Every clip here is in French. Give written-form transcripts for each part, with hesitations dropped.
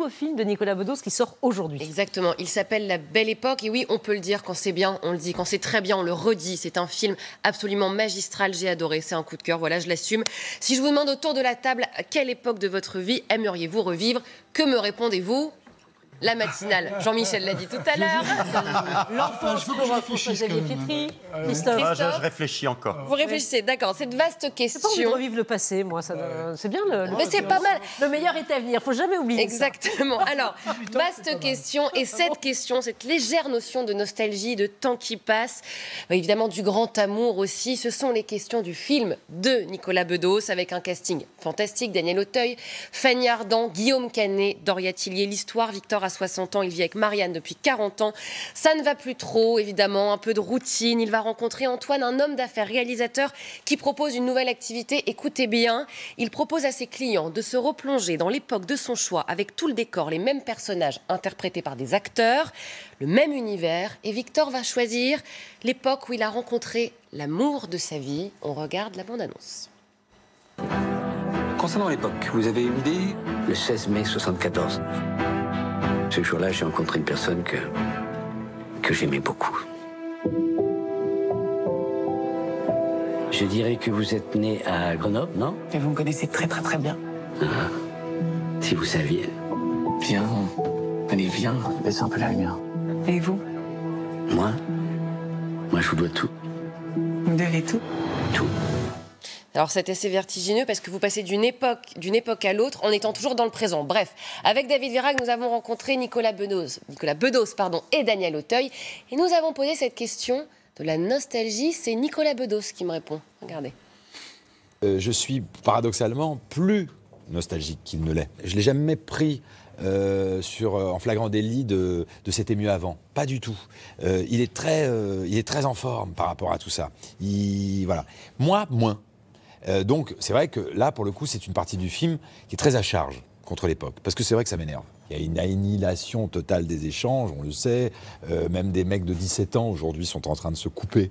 nouveau film de Nicolas Bedos qui sort aujourd'hui. Exactement, il s'appelle La Belle Époque. Et oui, on peut le dire, quand c'est bien, on le dit. Quand c'est très bien, on le redit. C'est un film absolument magistral, j'ai adoré. C'est un coup de cœur, voilà, je l'assume. Si je vous demande autour de la table, à quelle époque de votre vie aimeriez-vous revivre? Que me répondez-vous? La matinale. Jean-Michel l'a dit tout à l'heure. L'enfance de François-Xavier Pietri. Christophe. Je réfléchis encore. Vous réfléchissez, d'accord. Cette vaste J'ai pas envie question. de revivre le passé, moi. C'est bien. Mais c'est pas mal. Le meilleur est à venir. Faut jamais oublier. Exactement. Alors, vaste question. Et cette question, cette légère notion de nostalgie, de temps qui passe, évidemment du grand amour aussi, ce sont les questions du film de Nicolas Bedos, avec un casting fantastique. Daniel Auteuil, Fanny Ardant, Guillaume Canet, Doria Tillier. L'histoire, Victor a 60 ans, il vit avec Marianne depuis 40 ans. Ça ne va plus trop, évidemment, un peu de routine. Il va rencontrer Antoine, un homme d'affaires réalisateur qui propose une nouvelle activité. Écoutez bien, il propose à ses clients de se replonger dans l'époque de son choix avec tout le décor, les mêmes personnages interprétés par des acteurs, le même univers. Et Victor va choisir l'époque où il a rencontré l'amour de sa vie. On regarde la bande-annonce. Concernant l'époque, vous avez une idée? Le 16 mai 74. Ce jour-là, j'ai rencontré une personne que j'aimais beaucoup. Je dirais que vous êtes né à Grenoble, non? Et vous me connaissez très bien. Ah, si vous saviez. Bien. Allez, viens, baisse un peu la lumière. Et vous? Moi, je vous dois tout. Vous me devez tout? Tout. Alors c'est assez vertigineux parce que vous passez d'une époque à l'autre en étant toujours dans le présent. Bref, avec David Virac, nous avons rencontré Nicolas Bedos et Daniel Auteuil. Et nous avons posé cette question de la nostalgie. C'est Nicolas Bedos qui me répond. Regardez. Je suis paradoxalement plus nostalgique qu'il ne l'est. Je ne l'ai jamais pris en flagrant délit de c'était mieux avant. Pas du tout. Il est très en forme par rapport à tout ça. Voilà. Moi, moins. Donc c'est vrai que là, pour le coup, c'est une partie du film qui est très à charge contre l'époque. Parce que c'est vrai que ça m'énerve. Il y a une annihilation totale des échanges, on le sait. Même des mecs de 17 ans aujourd'hui sont en train de se couper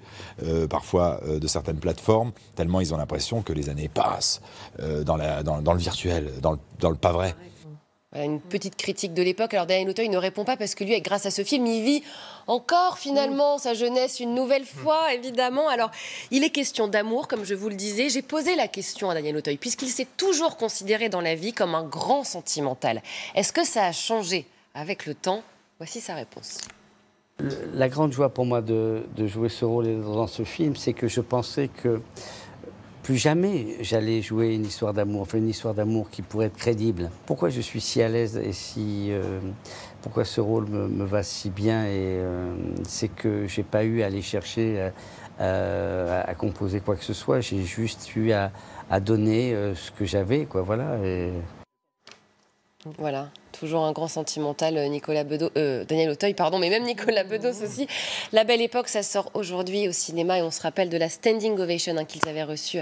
parfois de certaines plateformes, tellement ils ont l'impression que les années passent dans le virtuel, dans le pas vrai. Voilà une petite critique de l'époque. Alors Daniel Auteuil ne répond pas parce que lui, grâce à ce film, il vit encore finalement sa jeunesse une nouvelle fois, évidemment. Alors il est question d'amour, comme je vous le disais. J'ai posé la question à Daniel Auteuil, puisqu'il s'est toujours considéré dans la vie comme un grand sentimental. Est-ce que ça a changé avec le temps? Voici sa réponse. La grande joie pour moi de jouer ce rôle dans ce film, c'est que je pensais que plus jamais j'allais jouer une histoire d'amour, enfin une histoire d'amour qui pourrait être crédible. Pourquoi je suis si à l'aise et pourquoi ce rôle me va si bien, c'est que j'ai pas eu à aller chercher à composer quoi que ce soit. J'ai juste eu à donner ce que j'avais, quoi. Voilà. Voilà, toujours un grand sentimental, Daniel Auteuil, pardon, mais même Nicolas Bedos aussi. La Belle Époque, ça sort aujourd'hui au cinéma et on se rappelle de la standing ovation qu'ils avaient reçue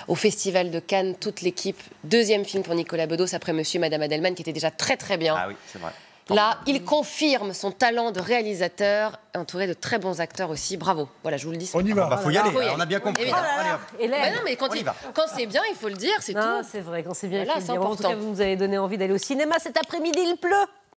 au Festival de Cannes, toute l'équipe. Deuxième film pour Nicolas Bedos après Monsieur et Madame Adelman, qui était déjà très bien. Ah oui, c'est vrai. Là, il confirme son talent de réalisateur, entouré de très bons acteurs aussi. Bravo. Voilà, je vous le dis. On y va. Faut y aller. On a bien compris. Allez, non, mais quand c'est bien, il faut le dire, c'est tout. C'est vrai, quand c'est bien, voilà, il faut le dire. En tout important. cas, vous nous avez donné envie d'aller au cinéma cet après-midi, il pleut.